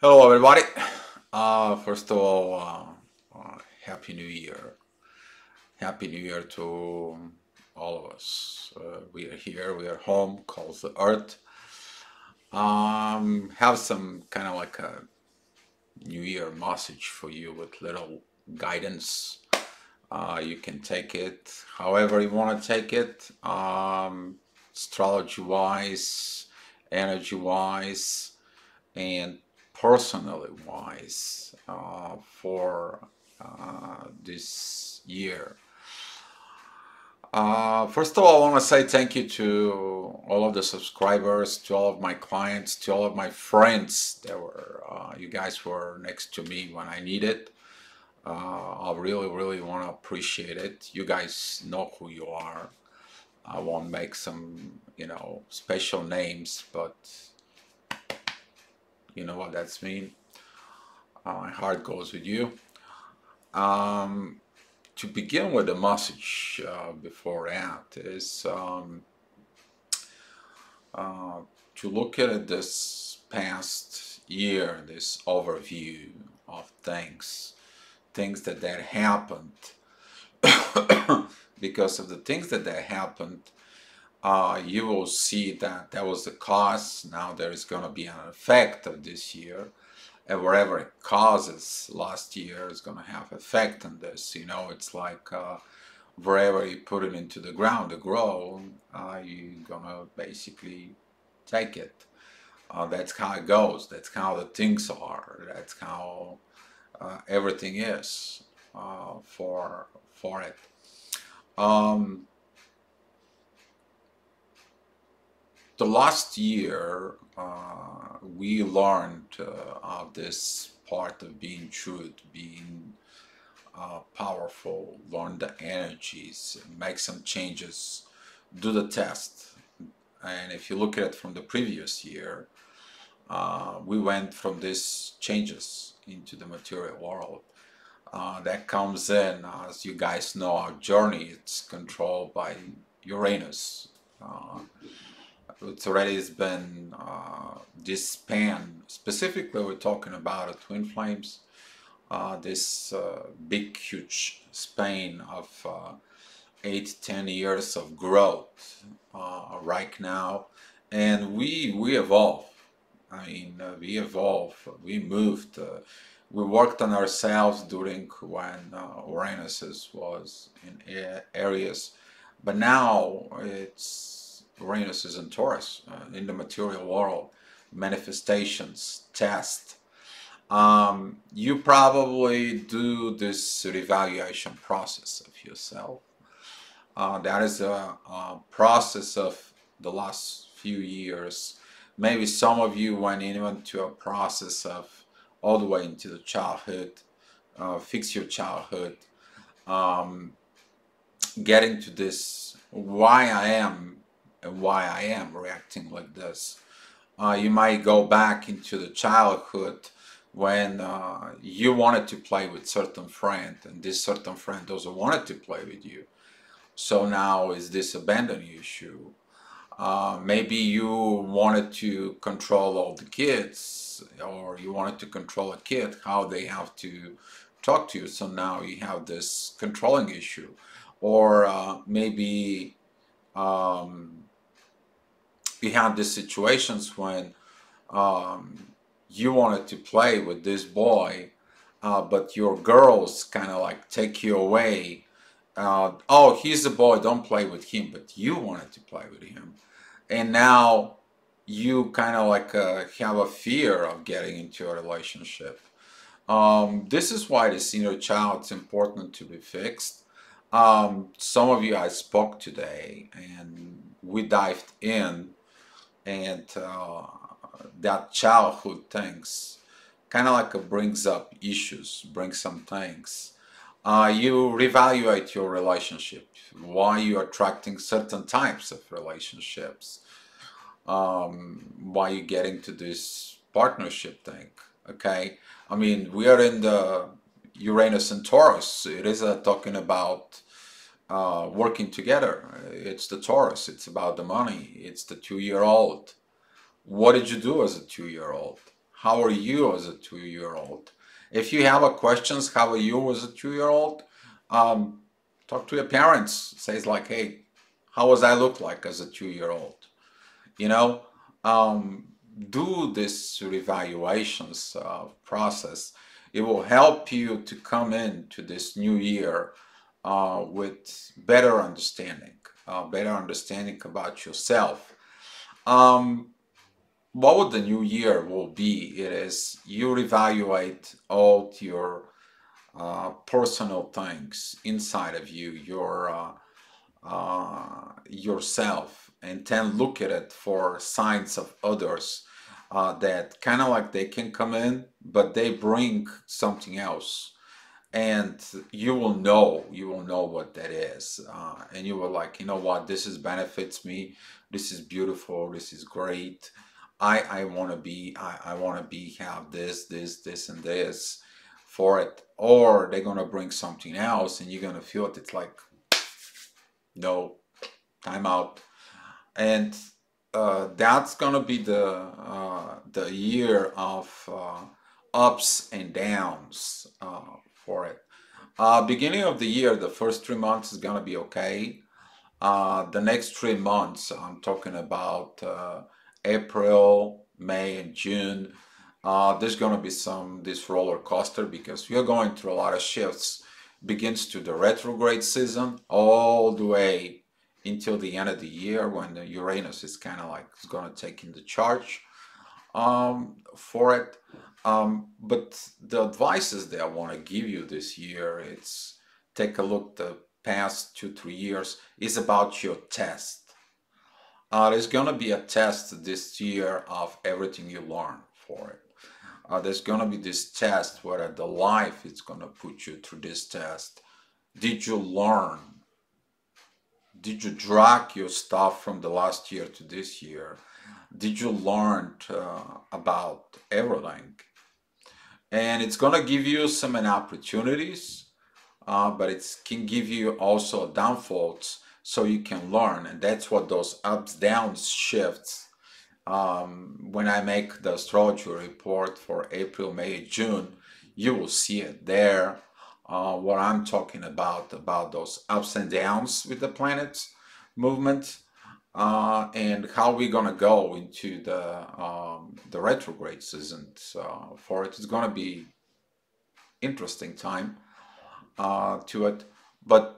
Hello, everybody. First of all, Happy New Year. Happy New Year to all of us. We are here, we are home, calls the earth. Have some kind of like a New Year message for you with little guidance. You can take it however you want to take it, astrology wise, energy wise, and personally wise for this year. First of all, I want to say thank you to all of the subscribers, to all of my clients, to all of my friends that were, you guys were next to me when I needed. I really, really want to appreciate it. You guys know who you are. I won't make some, special names, but you know what that's mean. My heart goes with you. Um, to begin with, the message before that is uh, to look at this past year, this overview of things that happened. Because of the things that happened, you will see that that was the cause. Now there is going to be an effect of this year, and wherever it causes last year is going to have effect on this. It's like wherever you put it into the ground to grow, you're going to basically take it. That's how it goes. That's how the things are. That's how everything is for it. Um, the last year, we learned of this part of being truth, being powerful, learn the energies, make some changes, do the test. And if you look at it from the previous year, we went from these changes into the material world. That comes in, as you guys know, our journey, it's controlled by Uranus. It's already been this span, specifically we're talking about twin flames, this big huge span of 8 to 10 years of growth right now, and we evolve. I mean, we evolve, we moved, we worked on ourselves during when Uranus was in Aries, but now it's Uranus is in Taurus, in the material world, manifestations, test. You probably do this revaluation process of yourself. That is a process of the last few years. Maybe some of you went into a process of all the way into the childhood, fix your childhood, um, getting to this why I am and why I am reacting like this. You might go back into the childhood when you wanted to play with certain friend and this certain friend doesn't want to play with you. So now is this abandon issue? Maybe you wanted to control all the kids, or you wanted to control a kid, how they have to talk to you. So now you have this controlling issue. Or maybe um, you have these situations when you wanted to play with this boy, but your girls kind of like take you away. Oh, he's a boy, don't play with him, but you wanted to play with him. And now you kind of like have a fear of getting into a relationship. This is why this inner child is important to be fixed. Some of you I spoke today and we dived in, and that childhood things kind of like brings up issues, brings some things. You reevaluate your relationship, why you're attracting certain types of relationships, why you get into this partnership thing. Okay, I mean, we are in the Uranus and Taurus. It is talking about working together. It's the Taurus. It's about the money. It's the 2-year-old. What did you do as a 2-year-old? how are you as a 2-year-old? If you have a questions, how are you as a 2-year-old? Um, Talk to your parents. Says like, hey, how was I look like as a 2-year-old? You know, um, do this revaluations process. It will help you to come into this new year with better understanding about yourself. Um, what would the new year will be? It is you reevaluate all your personal things inside of you, yourself, and then look at it for signs of others that kind of like they can come in, but they bring something else, and you will know what that is, and you will like, you know what, this is benefits me, this is beautiful, this is great. I want to be I want to be have this and this for it, or they're gonna bring something else and you're gonna feel it. It's like, no, time out. And that's gonna be the year of ups and downs for it. Beginning of the year, the first 3 months is gonna be okay. The next 3 months, I'm talking about April, May, and June. There's gonna be this roller coaster because we are going through a lot of shifts. Begins to the retrograde season all the way until the end of the year when the Uranus is kind of like is gonna take in the charge for it. But the advices that I want to give you this year, it's take a look the past 2, 3 years is about your test. There's gonna be a test this year of everything you learn for it. There's gonna be this test where the life is gonna put you through this test. Did you learn? Did you drag your stuff from the last year to this year? Did you learn about everything? And it's gonna give you some opportunities, but it can give you also downfalls so you can learn. And that's what those ups, downs, shifts. When I make the astrology report for April, May, June, you will see it there. What I'm talking about those ups and downs with the planets movement, and how we're gonna go into the retrograde season. So for it, it's gonna be interesting time to it. But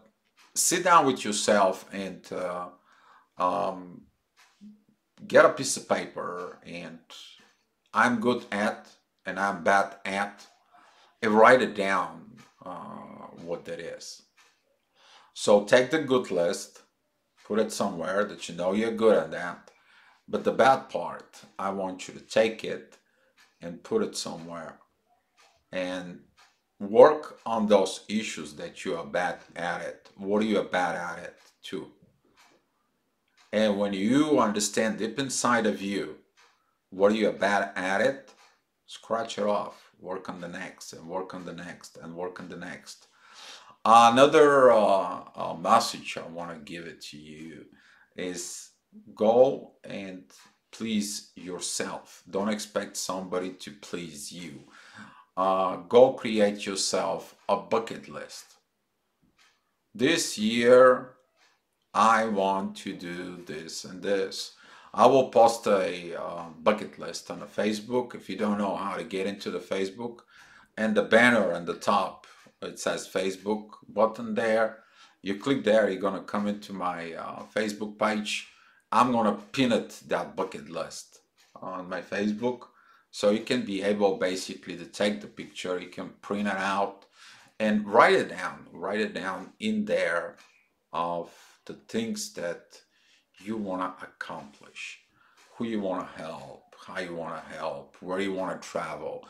sit down with yourself and um, get a piece of paper, and I'm good at and I'm bad at, and write it down what that is. So take the good list, put it somewhere that you know you're good at that. But the bad part, I want you to take it and put it somewhere and work on those issues that you are bad at it. What are you bad at it too? And when you understand deep inside of you what are you bad at it, scratch it off, work on the next, and work on the next, and work on the next. Another message I want to give it to you is go and please yourself. Don't expect somebody to please you. Go create yourself a bucket list. This year, I want to do this and this. I will post a bucket list on the Facebook if you don't know how to get into the Facebook. And the banner on the top, it says Facebook button there. You click there, you're gonna come into my Facebook page. I'm gonna pin it, that bucket list, on my Facebook. So you can be able basically to take the picture, you can print it out and write it down in there of the things that you want to accomplish, who you want to help, how you want to help, where you want to travel,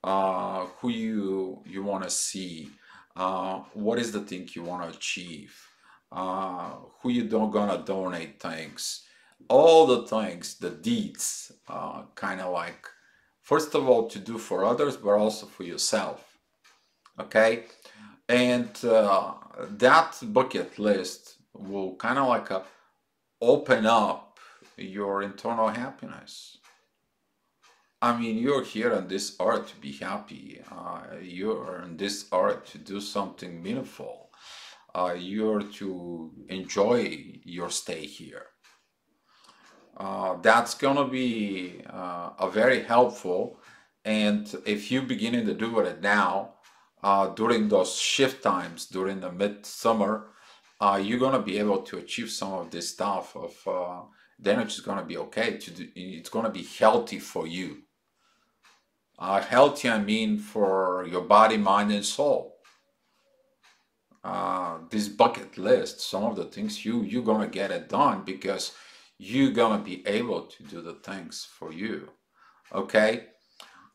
who you want to see, what is the thing you want to achieve, who you don't gonna donate things, all the things, the deeds, kind of like, first of all, to do for others, but also for yourself. Okay, and that bucket list will kind of like open up your internal happiness. I mean, you're here on this earth to be happy. You're on this earth to do something meaningful. You're to enjoy your stay here. That's gonna be a very helpful. And if you're beginning to do it now, during those shift times during the midsummer, you're gonna be able to achieve some of this stuff. Then it's gonna be okay to do. It's gonna be healthy for you. Healthy, I mean, for your body, mind, and soul. This bucket list, some of the things you're gonna get it done because you're gonna be able to do the things for you. Okay.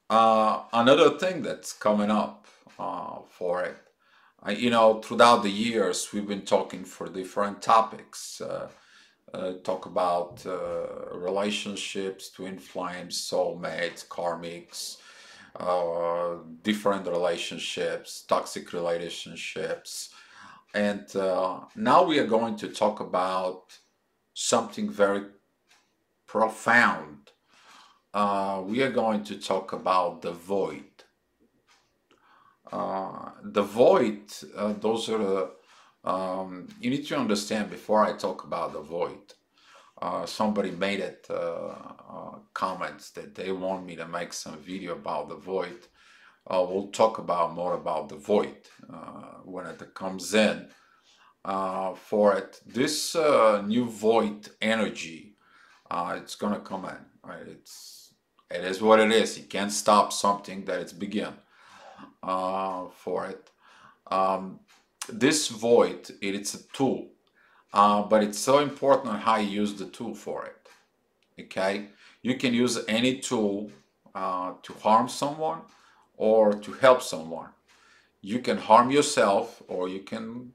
Another thing that's coming up for it, throughout the years we've been talking for different topics. Talk about relationships, twin flames, soulmates, karmics, different relationships, toxic relationships. And now we are going to talk about something very profound. We are going to talk about the void. The void, those are the, you need to understand before I talk about the void. Somebody made it comments that they want me to make some video about the void. We'll talk about more about the void when it comes in. For it, this new void energy, it's gonna come in. Right? It is what it is. You can't stop something that it's begun. For it, this void, it's a tool, but it's so important how you use the tool for it. Okay, you can use any tool to harm someone or to help someone. You can harm yourself or you can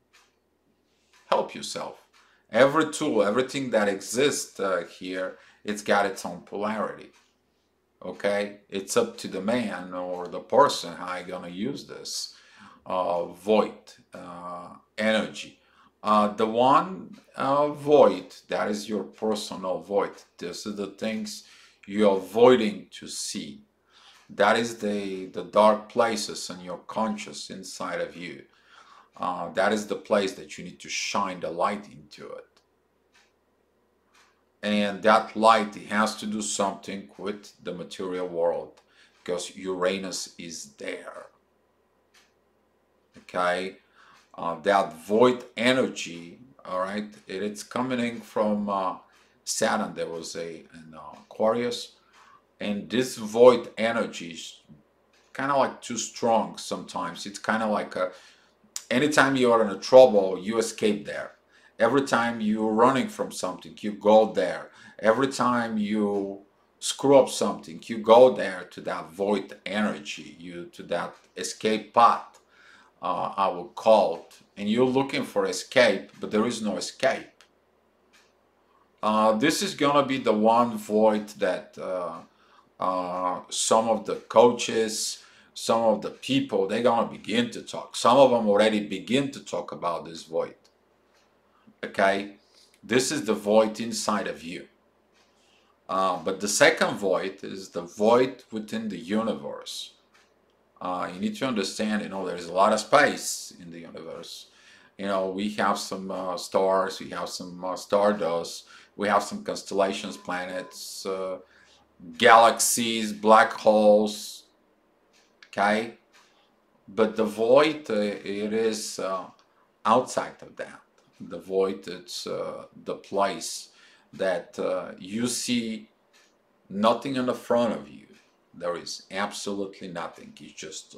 help yourself. Every tool, everything that exists here, it's got its own polarity. Okay, it's up to the man or the person how you gonna use this void energy. The one void that is your personal void. This is the things you're avoiding to see. That is the dark places in your conscious inside of you. That is the place that you need to shine the light into it. And that light has to do something with the material world because Uranus is there. Okay, that void energy, all right, it's coming in from Saturn. There was an Aquarius, and this void energy is kind of like too strong sometimes. It's kind of like anytime you are in a trouble, you escape there. Every time you're running from something, you go there. Every time you screw up something, you go there to that void energy, to that escape path, I will call it. And you're looking for escape, but there is no escape. This is gonna be the one void that some of the coaches, some of the people, they're gonna begin to talk. Some of them already begin to talk about this void. Okay, this is the void inside of you. But the second void is the void within the universe. You need to understand, there's a lot of space in the universe. We have some stars, we have some stardust, we have some constellations, planets, galaxies, black holes. Okay, but the void, it is outside of that. The void, it's the place that you see nothing in the front of you. There is absolutely nothing. It's just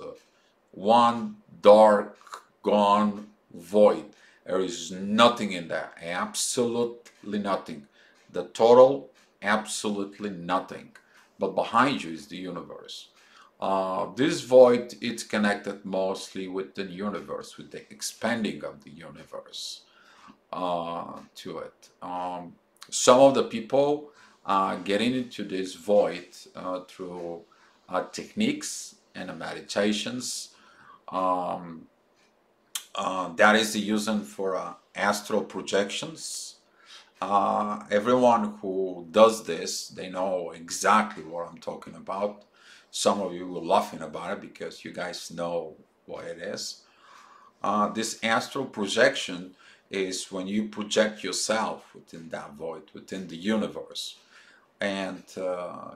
one dark, gone void. There is nothing in there. Absolutely nothing. The total, absolutely nothing. But behind you is the universe. This void, it's connected mostly with the universe, with the expanding of the universe to it. Some of the people getting into this void through techniques and meditations. That is the using for astral projections Everyone who does this, they know exactly what I'm talking about. Some of you were laughing about it because you guys know what it is. This astral projection is when you project yourself within that void, within the universe. And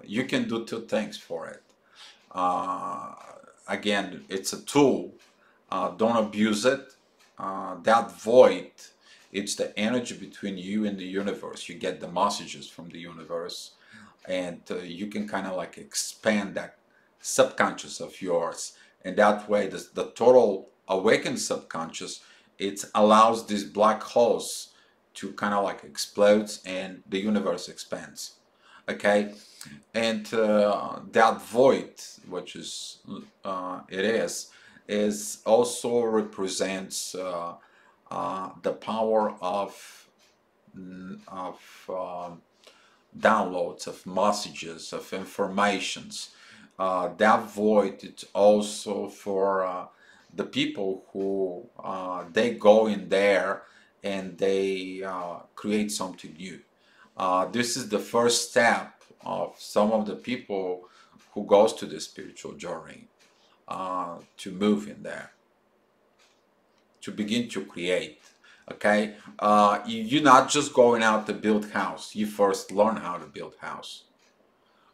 you can do two things for it. Uh, Again, it's a tool. Don't abuse it. That void, it's the energy between you and the universe. You get the messages from the universe, and you can kind of like expand that subconscious of yours. And that way, the total awakened subconscious, it allows these black holes to kind of like explode, and the universe expands. Okay, and that void, which is is also represents the power of of downloads, of messages, of informations. That void is also for the people who they go in there and they create something new. This is the first step of some of the people who goes to the spiritual journey, to move in there, to begin to create. Okay, you're not just going out to build house. You first learn how to build house.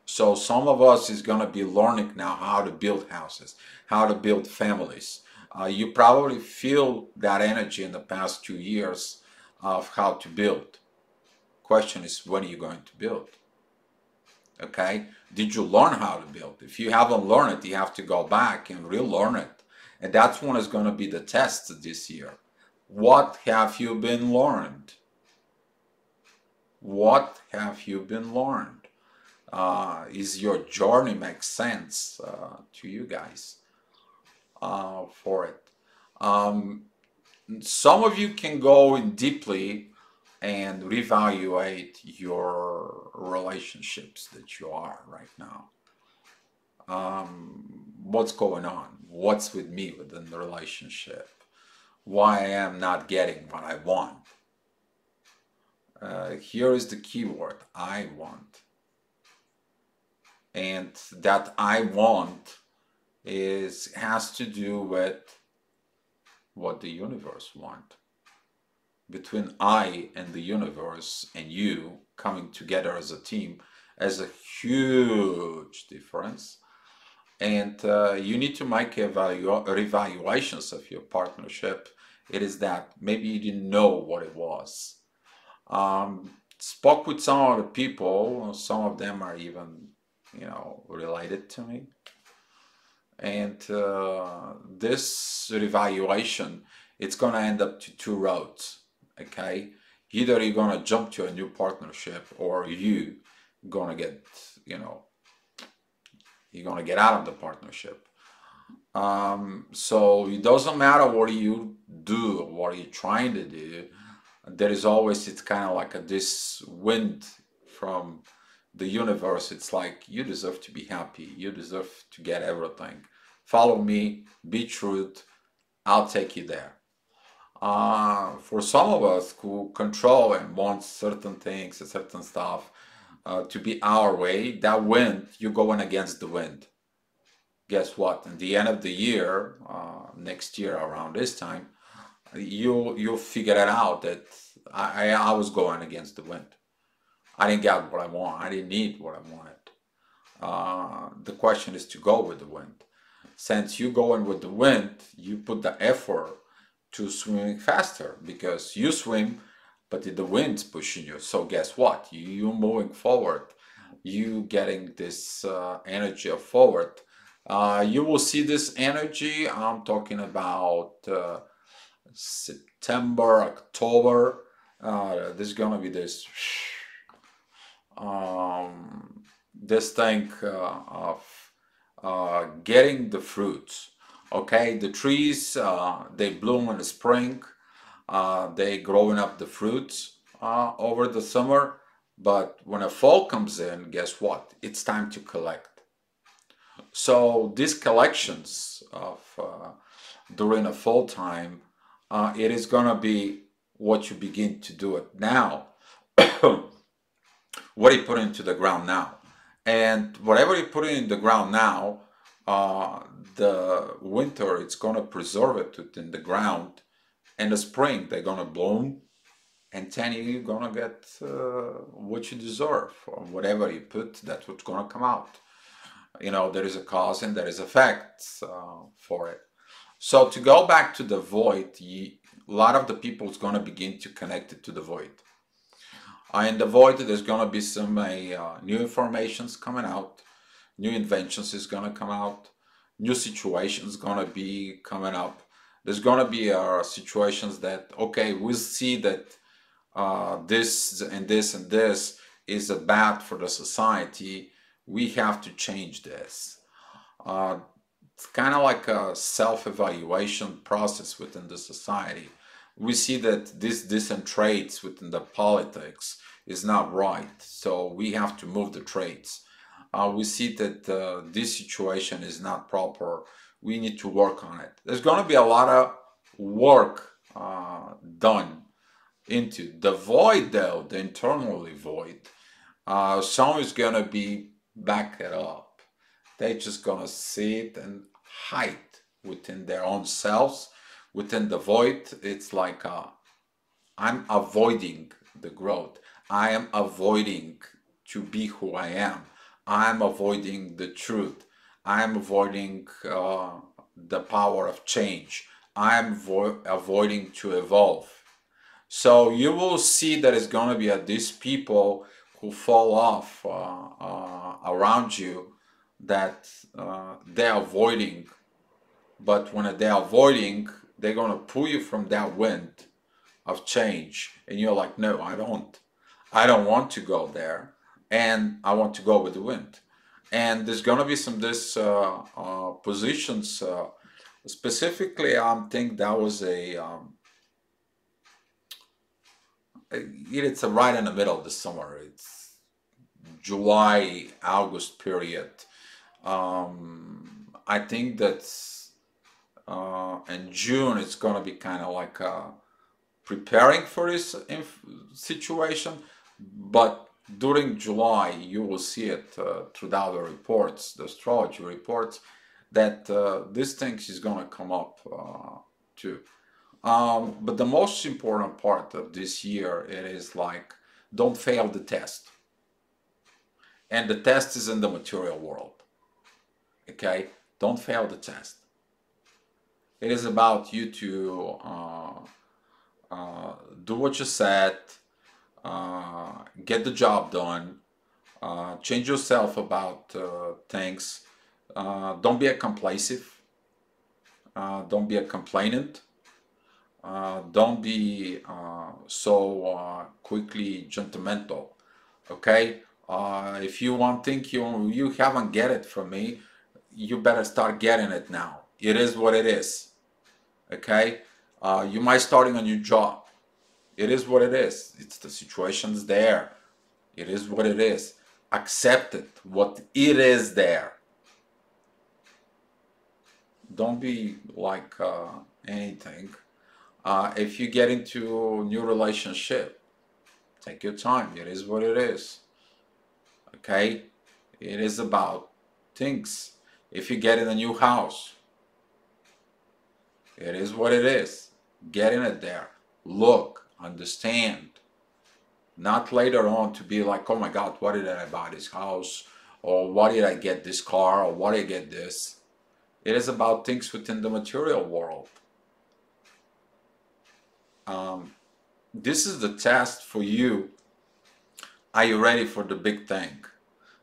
So some of us is gonna be learning now how to build houses, how to build families. You probably feel that energy in the past 2 years of how to build. Question is, when are you going to build? Okay, did you learn how to build? If you haven't learned it, you have to go back and relearn it. And that's when it's going to be the test this year. What have you been learned? What have you been learned? Is your journey make sense to you guys for it? Some of you can go in deeply and reevaluate your relationships that you are right now. What's going on? What's with me within the relationship? Why I am not getting what I want? Here is the key word: I want. And that I want has to do with what the universe wants. Between I and the universe and you coming together as a team is a huge difference. And you need to make revaluations of your partnership. It is that maybe you didn't know what it was. Spoke with some of the people, some of them are even, related to me. And this revaluation, it's going to end up to two roads. Okay, either you're gonna jump to a new partnership, or you're gonna get, you're gonna get out of the partnership. So it doesn't matter what you do, what you're trying to do. There is always, it's kind of like this wind from the universe. It's like, you deserve to be happy. You deserve to get everything. Follow me. Be truth. I'll take you there. For some of us who control and want certain things and certain stuff to be our way, that wind, you're going against the wind. Guess what? At the end of the year, next year around this time, you'll figure it out that I was going against the wind. I didn't get what I want. I didn't need what I wanted. The question is to go with the wind. Since you're going with the wind, you put the effort to swimming faster, because you swim, but the wind's pushing you. So guess what? You're moving forward. You getting this energy of forward. You will see this energy. I'm talking about September, October. There's gonna be this this thing of getting the fruits. Okay, the trees, they bloom in the spring, they growing up the fruits over the summer, but when a fall comes in, guess what? It's time to collect. So these collections of during a fall time, it is gonna be what you begin to do it now. what he put into the ground now. And whatever he put in the ground now, uh, the winter it's gonna preserve it within the ground, and the spring they're gonna bloom, and then you're gonna get what you deserve, or whatever you put, that's what's gonna come out. You know, there is a cause and there is effect for it. So to go back to the void, a lot of the people is gonna begin to connect it to the void. In the void, there's gonna be some new informations coming out, new inventions is gonna come out, new situations gonna be coming up. There's gonna be situations that okay, we see that this and this and this is bad for the society. We have to change this. Uh, it's kind of like a self-evaluation process within the society. We see that this decent traits within the politics is not right, so we have to move the traits. We see that this situation is not proper. We need to work on it. There's going to be a lot of work done into the void, though, the internally void. Some is going to be back it up. They're just going to sit and hide within their own selves, within the void. It's like I'm avoiding the growth. I am avoiding to be who I am. I'm avoiding the truth. I'm avoiding the power of change. I'm avoiding to evolve. So you will see that it's going to be these people who fall off around you that they're avoiding. But when they're avoiding, they're going to pull you from that wind of change. And you're like, no, I don't. I don't want to go there. And I want to go with the wind. And there's going to be some this positions. Specifically, I think that was it's right in the middle of the summer. It's July, August period. I think that in June it's going to be kind of like preparing for this situation, but during July you will see it throughout the reports, the astrology reports, that this thing is going to come up too. But the most important part of this year, it is like, don't fail the test. And the test is in the material world. Okay? Don't fail the test. It is about you to do what you said, get the job done, change yourself about things. Don't be a complacent. Don't be a complainant. Don't be so quickly judgmental. Okay? If you want think you haven't get it from me, you better start getting it now. It is what it is. Okay? You might starting a new job. It is what it is. It's the situation's there. It is what it is. Accept it. What it is there. Don't be like anything. If you get into a new relationship, take your time. It is what it is. Okay? It is about things. If you get in a new house, it is what it is. Get in it there. Look, understand. Not later on to be like, oh my God, what did I buy this house? Or why did I get this car? Or why did I get this? It is about things within the material world. This is the test for you. Are you ready for the big thing?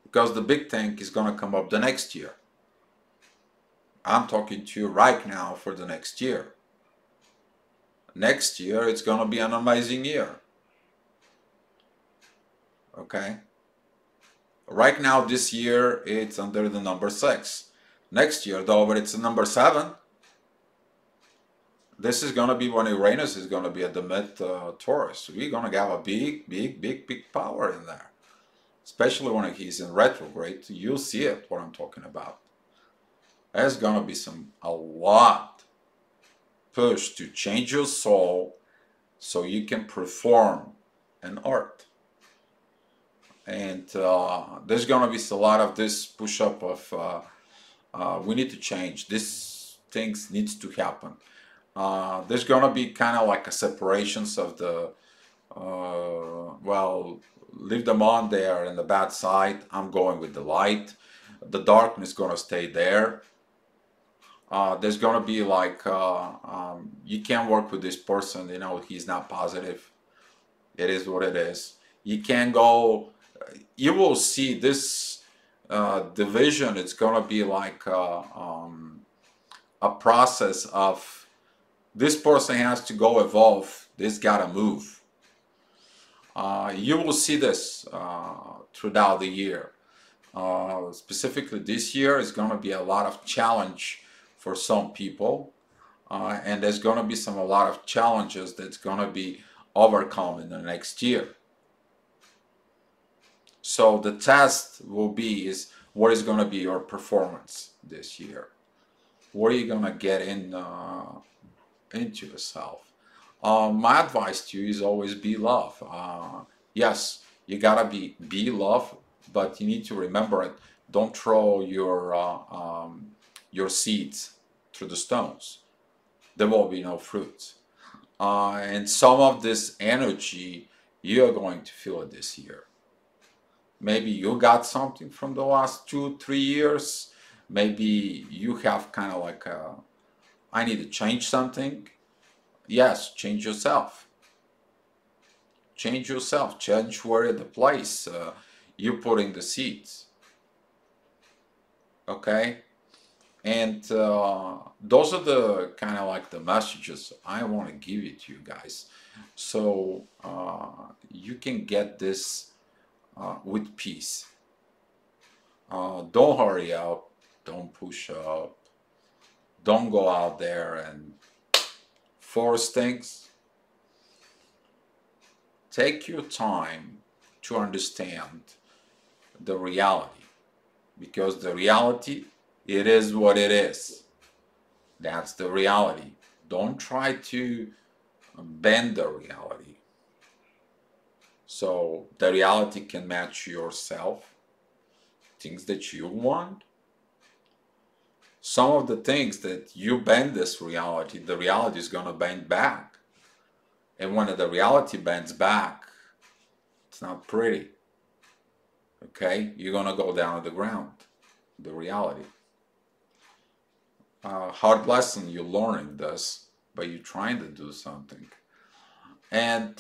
Because the big thing is going to come up the next year. I'm talking to you right now for the next year. Next year, it's going to be an amazing year. Okay? Right now, this year, it's under the number 6. Next year, though, it's number 7. This is going to be when Uranus is going to be at the mid-Taurus. We're going to have a big power in there. Especially when he's in retrograde. You'll see it, what I'm talking about. There's going to be a lot push to change your soul so you can perform an art. and there's gonna be a lot of this push-up of we need to change. This things needs to happen. There's gonna be kind of like a separations of the well, leave them on there in the bad side. I'm going with the light. The darkness gonna stay there. There's gonna be like you can't work with this person. You know, he's not positive. It is what it is. You can't go. You will see this division. It's gonna be like a process of this person has to go evolve. This gotta move. You will see this throughout the year. Specifically this year is going to be a lot of challenge for some people, and there's going to be a lot of challenges that's going to be overcome in the next year. So the test will be is what is going to be your performance this year. What are you going to get into yourself? My advice to you is always be love. Yes, you gotta be love, but you need to remember it. Don't throw your seeds through the stones. There will be no fruit. And some of this energy you are going to feel it this year. Maybe you got something from the last 2-3 years. Maybe you have kind of like I need to change something. Yes, change yourself. Change yourself. Change where the place you're putting the seeds. Okay? And those are the kind of like the messages I want to give it to you guys. So you can get this with peace. Don't hurry up. Don't push up. Don't go out there and force things. Take your time to understand the reality, because the reality, it is what it is. That's the reality. Don't try to bend the reality. So the reality can match yourself, things that you want. Some of the things that you bend this reality, the reality is going to bend back. And when the reality bends back, it's not pretty. Okay? You're going to go down to the ground, the reality. Hard lesson, you're learning this, but you're trying to do something. And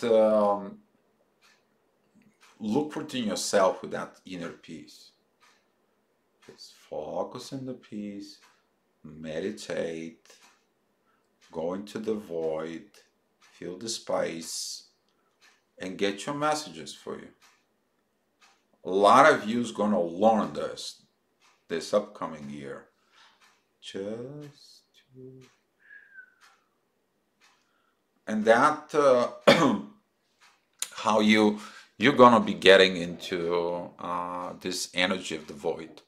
look within yourself with that inner peace. Just focus on the peace, meditate, go into the void, feel the space, and get your messages for you. A lot of you is going to learn this upcoming year. And that how you're gonna be getting into this energy of the void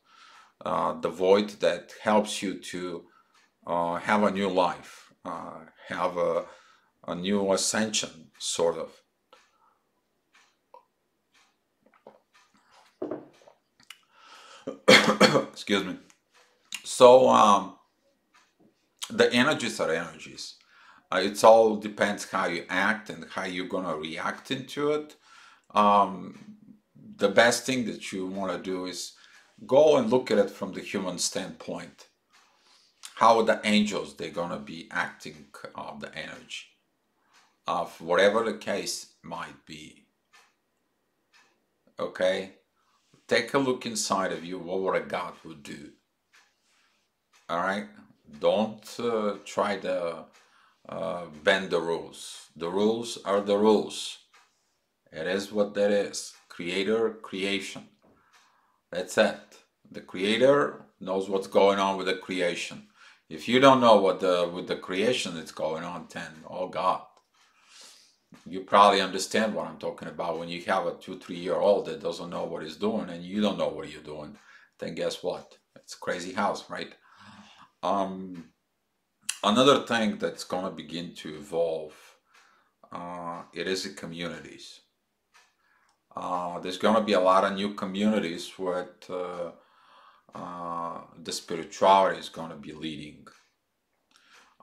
that helps you to have a new life, have a new ascension, sort of. Excuse me. So the energies are energies. It all depends how you act and how you're gonna react into it. The best thing that you want to do is go and look at it from the human standpoint. How the angels they're gonna be acting of the energy of whatever the case might be. Okay, take a look inside of you. What a God would do. All right, don't try to bend the rules. The rules are the rules. It is what that is. Creator, creation. That's it. The creator knows what's going on with the creation. If you don't know what with the creation that's going on, then oh God, you probably understand what I'm talking about. When you have a 2-3-year-old that doesn't know what he's doing and you don't know what you're doing, then guess what? It's a crazy house, right? Another thing that's going to begin to evolve, it is the communities. There's going to be a lot of new communities where the spirituality is going to be leading.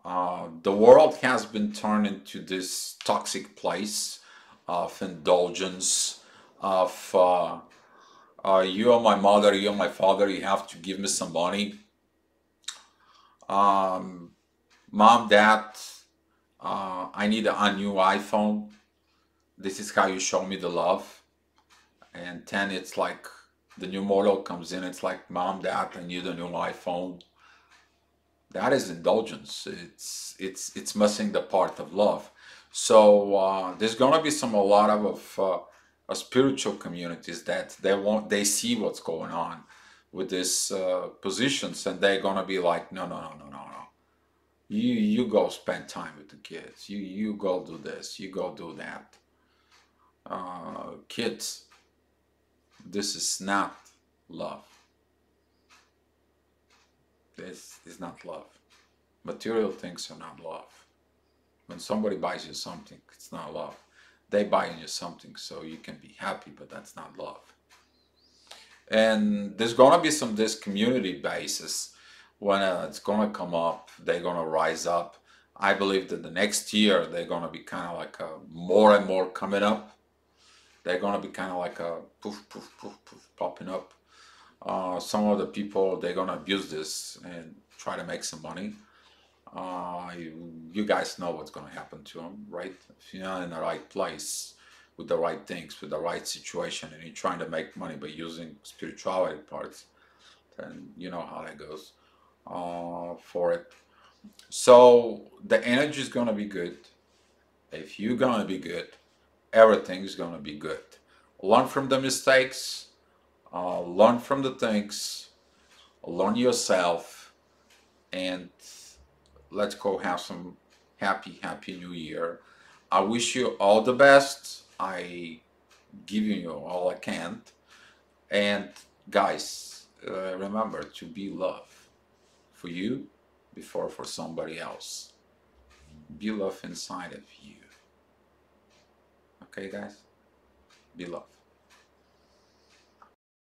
The world has been turned into this toxic place of indulgence, of you are my mother, you are my father, you have to give me some money. Um, Mom, Dad, I need a new iPhone. This is how you show me the love. And then it's like the new model comes in, it's like, Mom, Dad, I need a new iPhone. That is indulgence. It's missing the part of love. So there's gonna be a lot of spiritual communities that they see what's going on with these positions, and they're gonna be like, no, no, no, no, no, no. You go spend time with the kids. You go do this. You go do that. Kids, this is not love. This is not love. Material things are not love. When somebody buys you something, it's not love. They buy you something so you can be happy, but that's not love. And there's gonna be this community basis when it's gonna come up. They're gonna rise up. I believe that the next year they're gonna be kind of like more and more coming up. They're gonna be kind of like a poof, poof, poof, poof, popping up. Some of the people, they're gonna abuse this and try to make some money. You guys know what's gonna happen to them, right? If you're not in the right place with the right things, with the right situation, and you're trying to make money by using spirituality parts, then you know how that goes for it. So the energy is gonna be good. If you're gonna be good, everything's gonna be good. Learn from the mistakes, learn from the things, learn yourself, and let's go have some happy new year. I wish you all the best. I giving you all I can. And guys, remember to be love for you before for somebody else. Be love inside of you. Okay, guys? Be love.